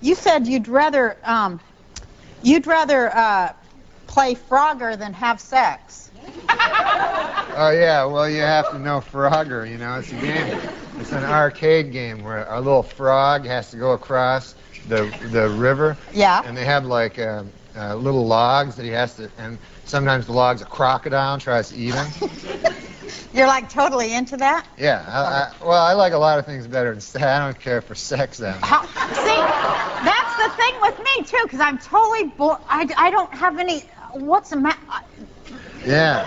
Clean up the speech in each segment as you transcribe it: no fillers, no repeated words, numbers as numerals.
you said you'd rather play Frogger than have sex. Oh yeah, well you have to know Frogger, you know, it's a game. It's an arcade game where a little frog has to go across the river. Yeah. And they have like little logs that he has to, and sometimes the log's a crocodile and tries to eat him. You're like totally into that? Yeah, I like a lot of things better than sex. I don't care for sex that much. See, that's the thing with me too, because I'm totally bored. I don't have any. What's the matter? Yeah,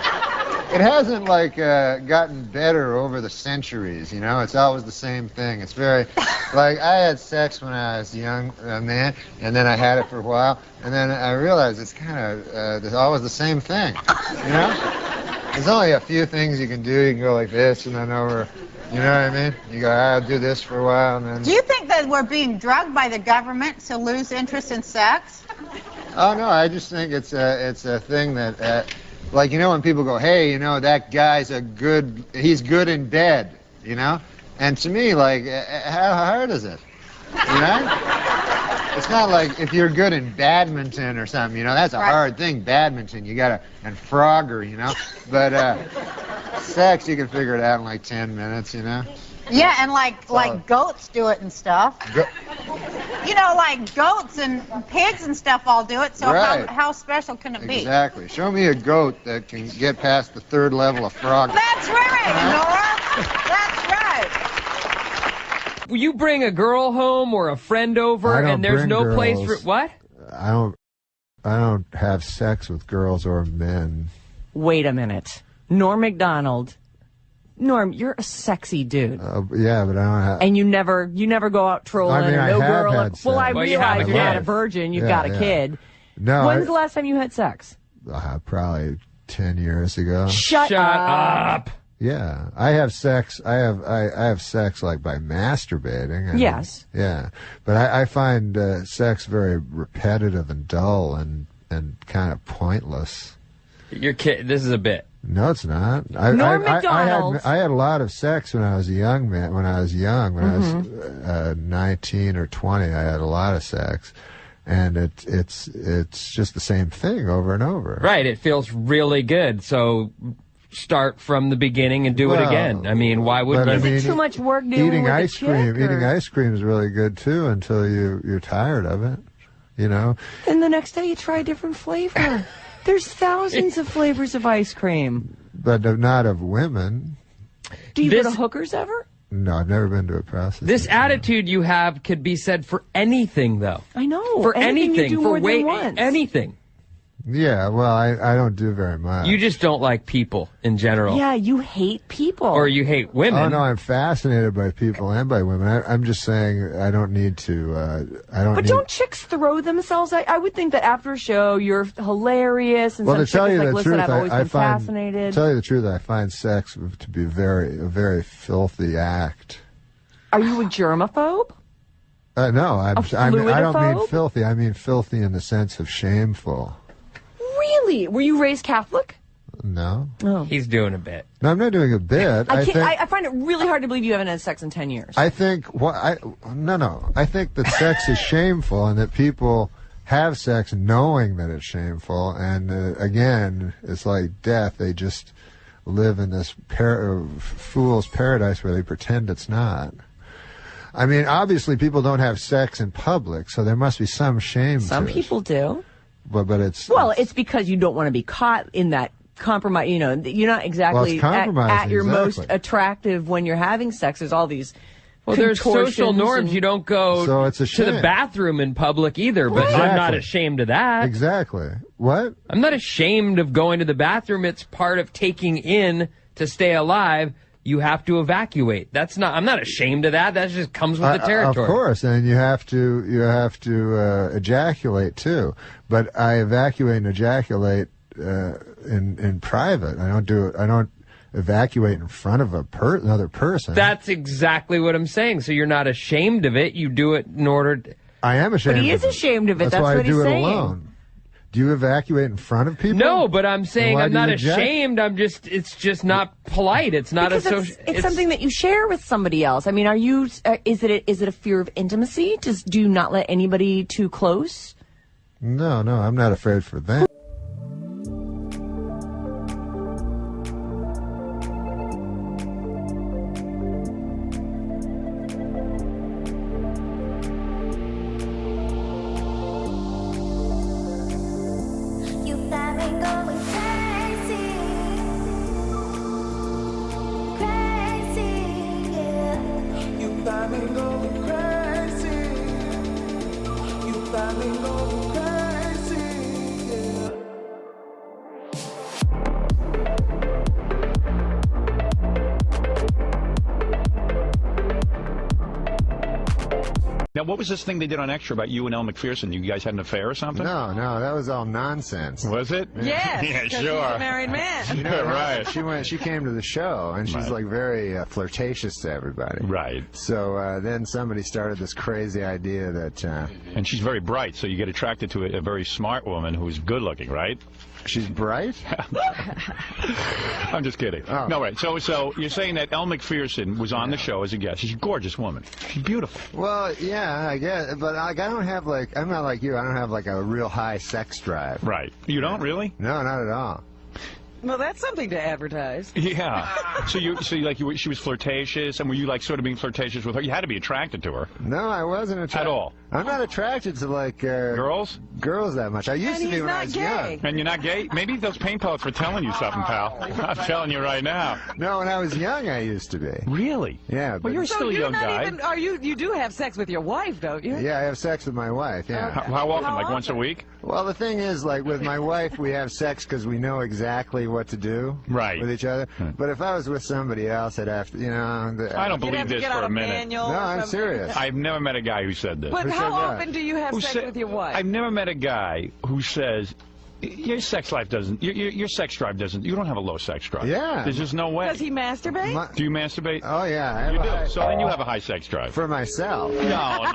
it hasn't like gotten better over the centuries. You know, it's always the same thing. It's very like I had sex when I was young man, and then I had it for a while, and then I realized it's kind of always the same thing. You know. There's only a few things you can do. You can go like this and then over, you know what I mean? You go, I'll do this for a while and then... Do you think that we're being drugged by the government to lose interest in sex? Oh, no, I just think it's a thing that, like, you know, when people go, hey, you know, that guy's he's good in bed, you know? And to me, like, how hard is it? You know? It's not like if you're good in badminton or something, you know, that's a hard thing, badminton. You gotta, and Frogger, you know? But sex, you can figure it out in like 10 minutes, you know? Yeah, and like goats do it and stuff. You know, like goats and pigs and stuff all do it, so how special can it be? Exactly. Show me a goat that can get past the 3rd level of Frogger. That's right, Nora! That's right! You bring a girl home or a friend over and there's no place for... What? I don't have sex with girls or men. Wait a minute. Norm Macdonald. Norm, you're a sexy dude. Yeah, but I don't have... And you never go out trolling. I mean, and no I have girl. had sex. Well, I realize you're not a virgin. You've got a kid. No. When's the last time you had sex? Probably 10 years ago. Shut up. Yeah, I have sex. I have sex like by masturbating. And, yes. Yeah, but I find sex very repetitive and dull and kind of pointless. Your kid. This is a bit. No, it's not. Norm Macdonald. I had a lot of sex when I was a young man. When I was 19 or 20, I had a lot of sex. And it's just the same thing over and over. Right. It feels really good. So start from the beginning and do it again. I mean, why wouldn't you? Is it too much work dealing with ice cream? Eating ice cream is really good too until you're tired of it. You know. And the next day you try a different flavor. There's thousands of flavors of ice cream. But not of women. Do you go to hookers ever? No, I've never been to a prostitute. This attitude you have could be said for anything, though. I know. For anything. You do more than once. Anything. Yeah, well, I don't do very much. You just don't like people in general. Yeah, you hate people. Or you hate women. Oh, no, I'm fascinated by people and by women. I'm just saying I don't need to, But don't chicks throw themselves? I would think that after a show, you're hilarious. And well, some to tell you like, the listen, truth, I've always been fascinated. To tell you the truth, I find sex to be a very filthy act. Are you a germaphobe? No, I don't mean filthy. I mean filthy in the sense of shameful. Really? Were you raised Catholic? No. Oh. He's doing a bit. No, I'm not doing a bit. I find it really hard to believe you haven't had sex in 10 years. I think I think that sex is shameful and that people have sex knowing that it's shameful. And again, it's like death. They just live in this fool's paradise where they pretend it's not. I mean, obviously people don't have sex in public, so there must be some shame to it. Some people do. But it's because you don't want to be caught in that compromise. You know, you're not exactly at your most attractive when you're having sex. There's all these. Well, there's social norms. You don't go to the bathroom in public either, but exactly. I'm not ashamed of that. Exactly. What? I'm not ashamed of going to the bathroom. It's part of taking in to stay alive. You have to evacuate. I'm not ashamed of that. That just comes with the territory. Of course, and you have to ejaculate too. But I evacuate and ejaculate in private. I don't evacuate in front of another person. That's exactly what I'm saying. So you're not ashamed of it. You do it in order to... I am ashamed. But he is ashamed of it. That's why what I do he's it saying. alone. Do you evacuate in front of people? No, but I'm saying I'm not ashamed. It's just not polite. It's not because a social. It's something that you share with somebody else. I mean, are you? Is it a fear of intimacy? Do you not let anybody too close? No, I'm not afraid for them. Now, what was this thing they did on Extra about you and Elle Macpherson? You guys had an affair or something? No, that was all nonsense. Was it? Yes. Yeah, sure. He's a married man. Right. She came to the show, and she's like very flirtatious to everybody. Right. So then somebody started this crazy idea that. And she's very bright, so you get attracted to a very smart woman who's good looking, right? She's bright? I'm just kidding. Oh. No, right. So you're saying that Elle Macpherson was on the show as a guest. She's a gorgeous woman. She's beautiful. Well, yeah, I guess. But I don't have I'm not like you. I don't have like a real high sex drive. Right. You don't really? No, not at all. Well, that's something to advertise. Yeah. So she was flirtatious, and were you like sort of being flirtatious with her? You had to be attracted to her. No, I wasn't attracted. At all? I'm not attracted to like girls that much. I used to be when I was young. And you're not gay? Maybe those pain pellets were telling you something, pal. I'm telling you right now. No, when I was young, I used to be. Really? Yeah. Well, you're still a young guy. You do have sex with your wife, don't you? Yeah, I have sex with my wife. Yeah. How often? Like once a week? Well, the thing is, like with my wife, we have sex because we know exactly what to do. Right. With each other. But if I was with somebody else, I'd have to, I don't believe this for a minute. No, I'm serious. I've never met a guy who said this. But how often do you have sex with your wife? I've never met a guy who says, your sex life doesn't, your sex drive doesn't, you don't have a low sex drive. Yeah. There's just no way. Does he masturbate? Do you masturbate? Oh, yeah. You do. So then you have a high sex drive. For myself. No.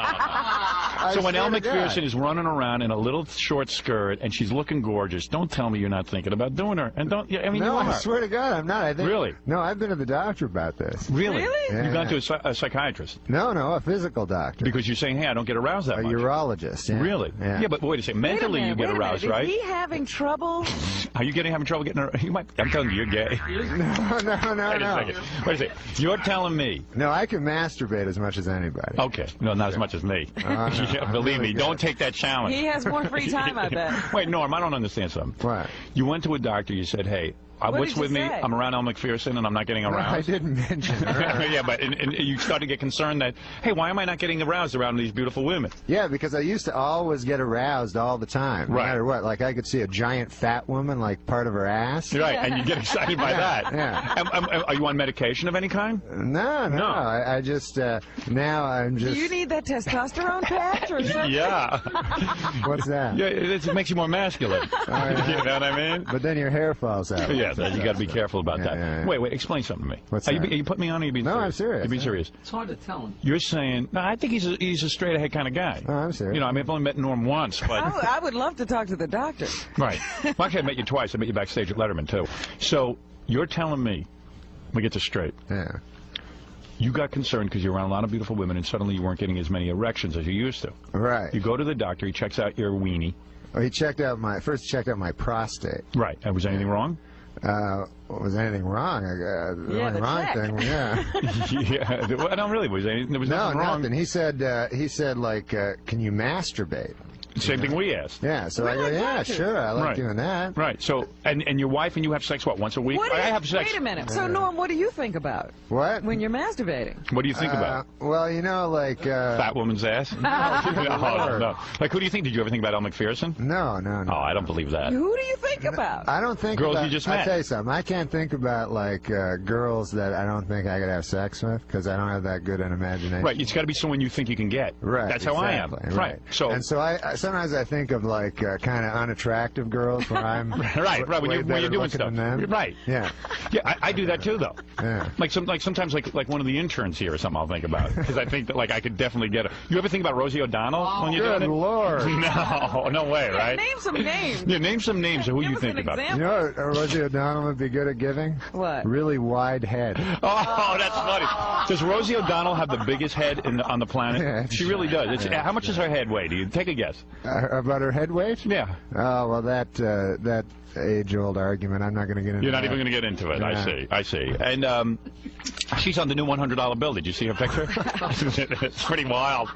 So when Elle Macpherson is running around in a little short skirt and she's looking gorgeous, don't tell me you're not thinking about doing her. And don't, I mean, no, you are. I swear to God, I'm not. Really? No, I've been to the doctor about this. Really? Yeah, You've gone to a psychiatrist? No, a physical doctor. Because you're saying, hey, I don't get aroused that much. A urologist. Yeah. Really? Yeah. But wait a second. Mentally, you get aroused, right? Is he having trouble? Are you having trouble getting her? I'm telling you, you're gay. No. Wait a second. You're telling me. No, I can masturbate as much as anybody. Okay. No, not as much as me. Believe me. Don't take that challenge. He has more free time, I bet. Wait, Norm, I don't understand something. What? You went to a doctor, you said, hey, what's with me? I'm around Elle Macpherson and I'm not getting aroused. No, I didn't mention her. Yeah, but and you start to get concerned that, hey, why am I not getting aroused around these beautiful women? Yeah, because I used to always get aroused all the time, no matter what. Like I could see a giant fat woman, like part of her ass. Right, and you get excited by that. Yeah. Are you on medication of any kind? No. I just now I'm just. Do you need that testosterone patch or something? Yeah. What's that? Yeah, it makes you more masculine. You know what I mean? But then your hair falls out. Yeah, you got to be careful about that. Yeah. Wait, explain something to me. What's that? Are you putting me on or are you being serious? No, I'm serious. You're being serious. It's hard to tell him. You're saying, no, I think he's a straight ahead kind of guy. No, I'm serious. I mean, I've only met Norm once, but. I would love to talk to the doctor. Right. Well, actually, I met you twice. I met you backstage at Letterman, too. So you're telling me, let me get this straight. Yeah. You got concerned because you're around a lot of beautiful women and suddenly you weren't getting as many erections as you used to. Right. You go to the doctor, he checks out your weenie. Oh, he checked out my prostate. Right. And was anything wrong? Was anything wrong? The only wrong thing, yeah. Well, no, really, there was nothing wrong. Nothing. He said, like, can you masturbate? Same thing we asked. Yeah, so I go, yeah, sure, I like doing that. Right, so, and your wife and you have sex, what, once a week? I have sex. Wait a minute. So, Norm, what do you think about? What? When you're masturbating? What do you think about? Well, like... Fat woman's ass? No. Like, who do you think? Did you ever think about Elle Macpherson? No. Oh, I don't believe that. Who do you think about? I don't think girls about... you just met. I'll tell you something. I can't think about, like, girls that I don't think I could have sex with, because I don't have that good an imagination. Right, it's got to be someone you think you can get. Right. That's how I am. Right. So, and so sometimes I think of like kind of unattractive girls when I'm right. When you're doing stuff. Right. Yeah. Yeah, I do that too, though. Yeah. Like sometimes like one of the interns here or something I'll think about, because I think that like I could definitely get her. You ever think about Rosie O'Donnell when you're doing it? Good Lord. No way, right? Name some names. Yeah, name some names of who you think about. You know what Rosie O'Donnell would be good at giving? What? Really wide head. Oh, that's funny. Does Rosie O'Donnell have the biggest head on the planet? Yeah, she really does. How much does her head weigh? Do you take a guess? About her head weight? Yeah. Oh, well, that age-old argument, I'm not going to get into. You're not even going to get into it. Yeah. I see. And she's on the new $100 bill. Did you see her picture? It's pretty wild.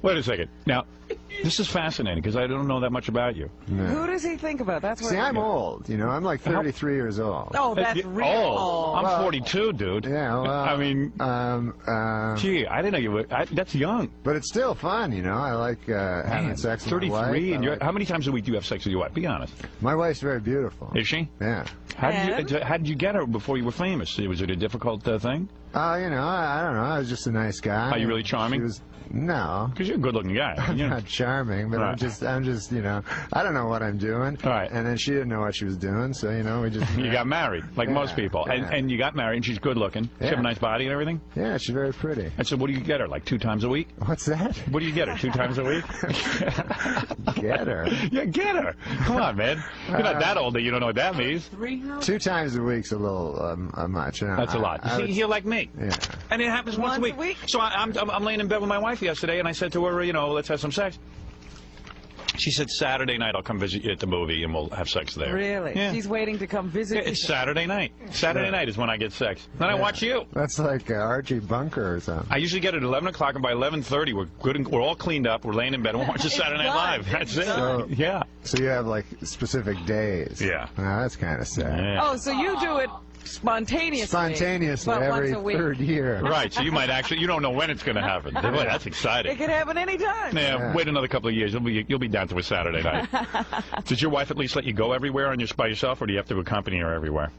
Wait a second. Now, this is fascinating because I don't know that much about you. No. Who does he think about? That's what. See, I'm old. You know, I'm like 33 years old. Oh, that's real old. I'm 42, dude. Yeah. Well, I mean, gee, I didn't know you were. That's young. But it's still fun, you know. I like having sex with my wife. 33, and how many times a week do you have sex with your wife? Be honest. My wife's very beautiful. Is she? Yeah. How did you get her before you were famous? Was it a difficult thing? You know, I don't know. I was just a nice guy. Are you really charming? She was. No. Because you're a good-looking guy. I'm not charming, but right. I'm just, you know, I don't know what I'm doing. Right. And then she didn't know what she was doing, so, you know, we just... You got married, like most people. Yeah. And you got married, and she's good-looking. She have a nice body and everything? Yeah, she's very pretty. And so what do you get her, like 2 times a week? What's that? What do you get her, 2 times a week? Get her. Yeah, get her. Come on, man. You're not that old that you don't know what that means. 2 times a week's a little much. You know, that's a lot. You see, you're like me. Yeah. And it happens once a week. So I'm laying in bed with my wife yesterday, and I said to her, you know, let's have some sex. She said, Saturday night I'll come visit you at the movie and we'll have sex there. Really? Yeah. She's waiting to come visit you. It's Saturday night. Saturday night is when I get sex. Then I watch you. That's like Archie Bunker or something. I usually get it at 11 o'clock, and by 11:30 we're good and we're all cleaned up, we're laying in bed, and we're watching Saturday Night Live. That's it. So, yeah. So you have like specific days. Yeah. That's kind of sad. Yeah. Oh, so you do it spontaneously every 3rd year. Right, so you might actually, you don't know when it's going to happen. Boy, that's exciting. It could happen anytime. Yeah, wait another couple of years, you'll be down to a Saturday night. Does your wife at least let you go everywhere by yourself, or do you have to accompany her everywhere?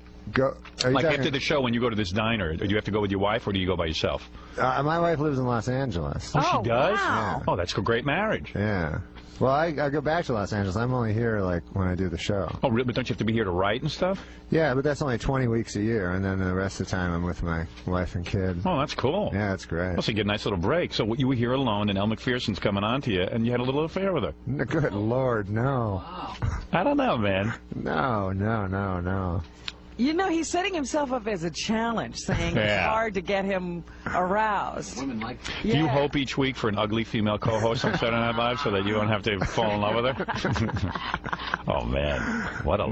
Like after the show, when you go to this diner, do you have to go with your wife, or do you go by yourself? My wife lives in Los Angeles. Oh, she does? Wow. Yeah. Oh, that's a great marriage. Yeah. Well, I go back to Los Angeles. I'm only here, like, when I do the show. Oh, really? But don't you have to be here to write and stuff? Yeah, but that's only 20 weeks a year, and then the rest of the time I'm with my wife and kid. Oh, that's cool. Yeah, that's great. Well, so you get a nice little break. So you were here alone, and Elle Macpherson's coming on to you, and you had a little affair with her. Good Lord, no. Wow. I don't know, man. No. You know, he's setting himself up as a challenge, saying it's hard to get him aroused. Women like that. Do you hope each week for an ugly female co-host on Saturday Night Live so that you don't have to fall in love with her? Oh, man. What a